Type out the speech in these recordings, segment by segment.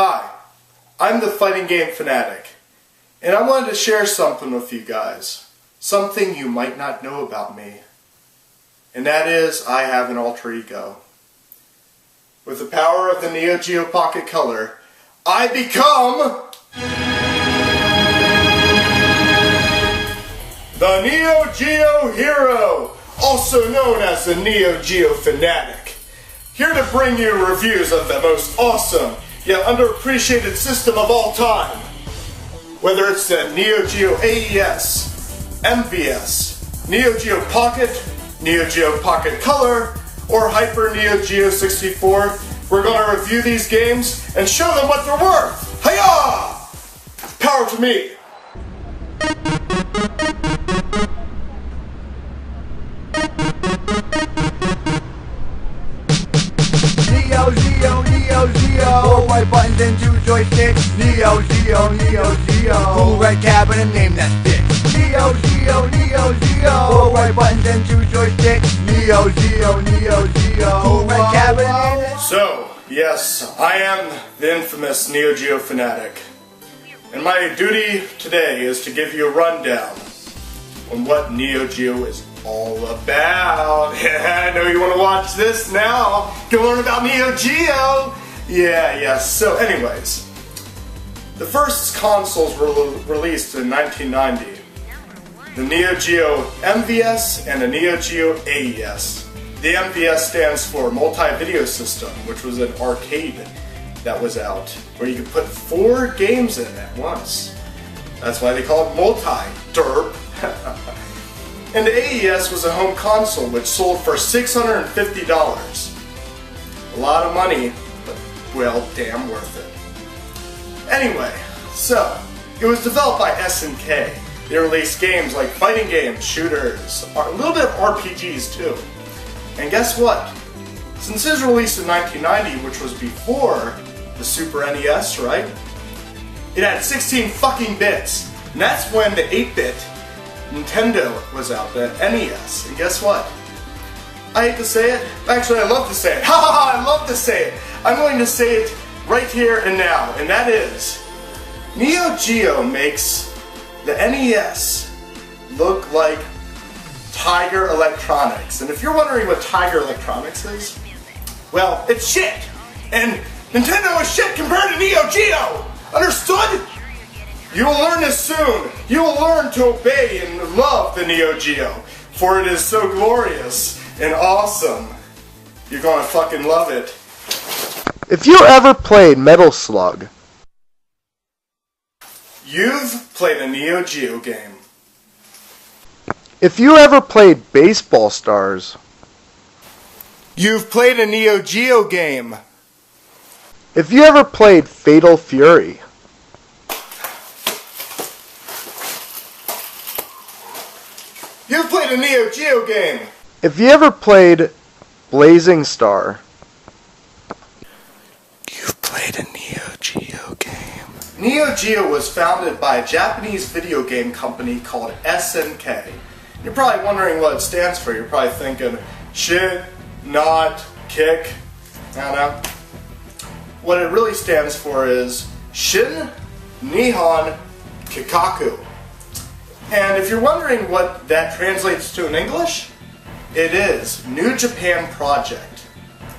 Hi, I'm the Fighting Game Fanatic, and I wanted to share something with you guys. Something you might not know about me. And that is, I have an alter ego. With the power of the Neo Geo Pocket Color, I become the Neo Geo Hero, also known as the Neo Geo Fanatic. Here to bring you reviews of the most awesome, yet underappreciated system of all time. Whether it's the Neo Geo AES, MVS, Neo Geo Pocket, Neo Geo Pocket Color, or Hyper Neo Geo 64, we're going to review these games and show them what they're worth. Hiya! Power to me! Neo Geo, Neo Geo, 4 white buttons and 2 joysticks. Neo Geo, Neo Geo, cool red cabinet, name that bitch. Neo Geo, Neo Geo, 4 white buttons and 2 joysticks. Neo Geo, Neo Geo, cool red cabinet. So, yes, I am the infamous Neo Geo Fanatic. And my duty today is to give you a rundown on what Neo Geo is all about. I know you want to watch this now. Go learn about Neo Geo. Yeah. So anyways, the first consoles were released in 1990. The Neo Geo MVS and the Neo Geo AES. The MVS stands for Multi-Video System, which was an arcade that was out, where you could put 4 games in at once. That's why they call it multi-derp. And the AES was a home console which sold for $650. A lot of money, but well, damn worth it. Anyway, so, it was developed by SNK. They released games like fighting games, shooters, a little bit of RPGs too. And guess what? Since it was released in 1990, which was before the Super NES, right? It had 16 fucking bits. And that's when the 8-bit Nintendo was out, the NES. And guess what? I hate to say it. Actually, I love to say it. I love to say it. I'm going to say it right here and now. And that is, Neo Geo makes the NES look like Tiger Electronics. And if you're wondering what Tiger Electronics is, well, it's shit. And Nintendo is shit compared to Neo Geo. Understood? You will learn this soon. You will learn to obey and love the Neo Geo, for it is so glorious and awesome. You're gonna fucking love it. If you ever played Metal Slug, you've played a Neo Geo game. If you ever played Baseball Stars, you've played a Neo Geo game. If you ever played Fatal Fury, you've played a Neo Geo game. If you ever played Blazing Star, you've played a Neo Geo game. Neo Geo was founded by a Japanese video game company called SNK. You're probably wondering what it stands for. You're probably thinking, shit, not, kick, I don't know. What it really stands for is Shin Nihon Kikaku. And if you're wondering what that translates to in English, it is New Japan Project.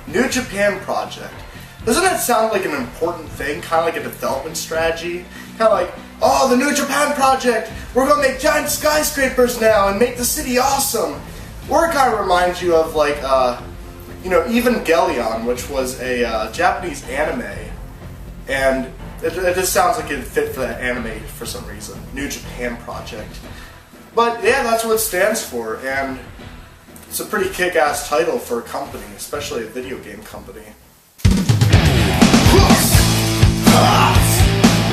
New Japan Project. Doesn't that sound like an important thing? Kind of like a development strategy? Kind of like, oh, the New Japan Project! We're going to make giant skyscrapers now and make the city awesome! Or it kind of reminds you of like, Evangelion, which was a Japanese anime. And it just sounds like it fit for that anime for some reason. New Japan Project. But yeah, that's what it stands for, and it's a pretty kick-ass title for a company, especially a video game company.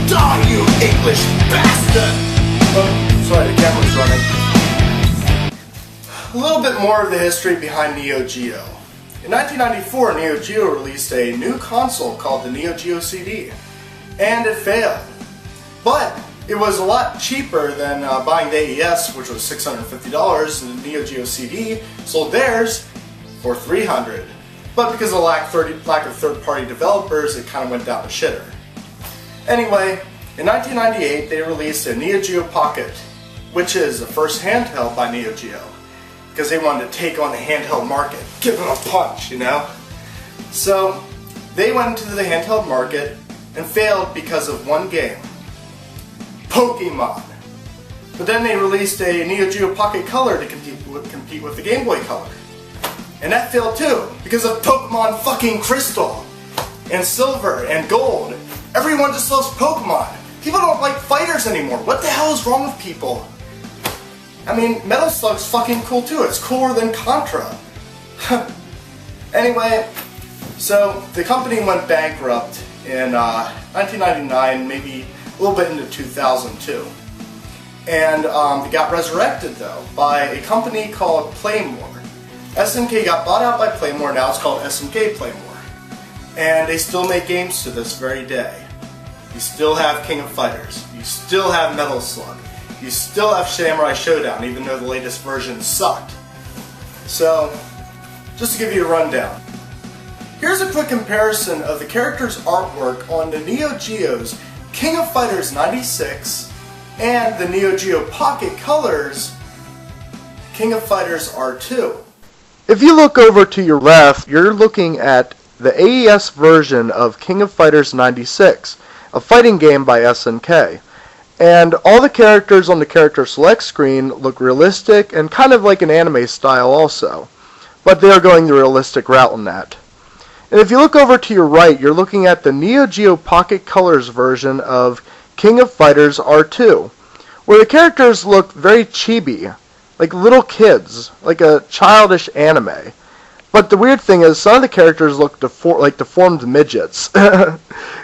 Die, you English bastard! Oh, sorry, the camera's running. A little bit more of the history behind Neo Geo. In 1994, Neo Geo released a new console called the Neo Geo CD. And it failed. But it was a lot cheaper than buying the AES, which was $650, and the Neo Geo CD sold theirs for $300. But because of the lack of third-party developers, it kind of went down the shitter. Anyway, in 1998 they released a Neo Geo Pocket, which is the first handheld by Neo Geo, because they wanted to take on the handheld market, give them a punch, you know? So they went into the handheld market and failed because of one game, Pokemon. But then they released a Neo Geo Pocket Color to compete with the Game Boy Color. And that failed too, because of Pokemon fucking Crystal, and Silver, and Gold. Everyone just loves Pokemon. People don't like fighters anymore. What the hell is wrong with people? I mean, Metal Slug's fucking cool too. It's cooler than Contra. Anyway, so the company went bankrupt in 1999, maybe a little bit into 2002. And they got resurrected though by a company called Playmore. SNK got bought out by Playmore, now it's called SNK Playmore. And they still make games to this very day. You still have King of Fighters, you still have Metal Slug, you still have Samurai Showdown, even though the latest version sucked. So, just to give you a rundown. Here's a quick comparison of the characters' artwork on the Neo Geo's King of Fighters 96 and the Neo Geo Pocket Color's King of Fighters R2. If you look over to your left, you're looking at the AES version of King of Fighters 96, a fighting game by SNK. And all the characters on the character select screen look realistic and kind of like an anime style also. But they are going the realistic route on that. And if you look over to your right, you're looking at the Neo Geo Pocket Colors version of King of Fighters R2, where the characters look very chibi, like little kids, like a childish anime. But the weird thing is, some of the characters look like deformed midgets.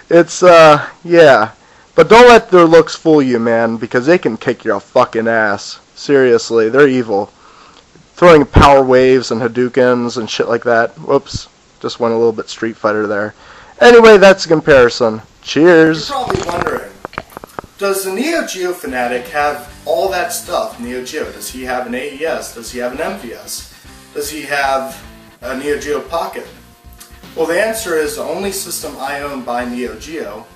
It's, yeah. But don't let their looks fool you, man, because they can kick your fucking ass. Seriously, they're evil. Throwing power waves and Hadoukens and shit like that. Whoops, just went a little bit Street Fighter there. Anyway, that's a comparison. Cheers. You're probably wondering, does the Neo Geo Fanatic have all that stuff, Neo Geo? Does he have an AES? Does he have an MVS? Does he have a Neo Geo Pocket? Well, the answer is the only system I own by Neo Geo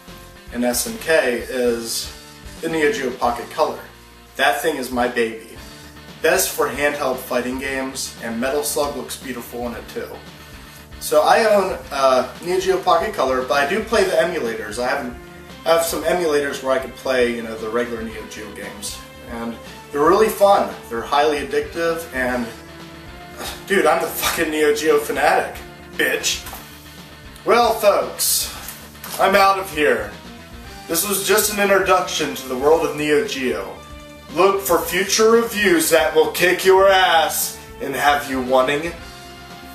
and SNK is the Neo Geo Pocket Color. That thing is my baby. Best for handheld fighting games, and Metal Slug looks beautiful in it too. So I own Neo Geo Pocket Color, but I do play the emulators. I have some emulators where I can play, you know, the regular Neo Geo games, and they're really fun. They're highly addictive, and dude, I'm the fucking Neo Geo Fanatic, bitch. Well, folks, I'm out of here. This was just an introduction to the world of Neo Geo. Look for future reviews that will kick your ass and have you wanting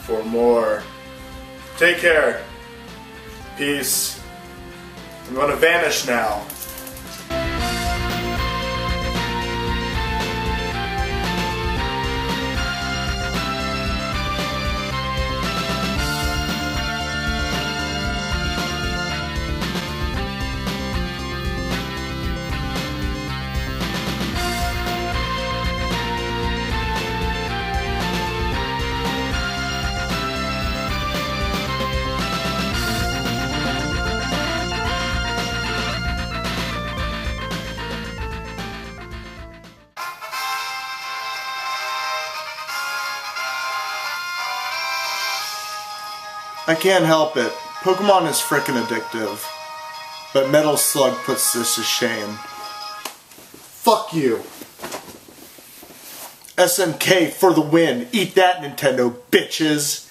for more. Take care. Peace. I'm going to vanish now. I can't help it. Pokemon is frickin' addictive. But Metal Slug puts this to shame. Fuck you. SNK for the win. Eat that, Nintendo bitches.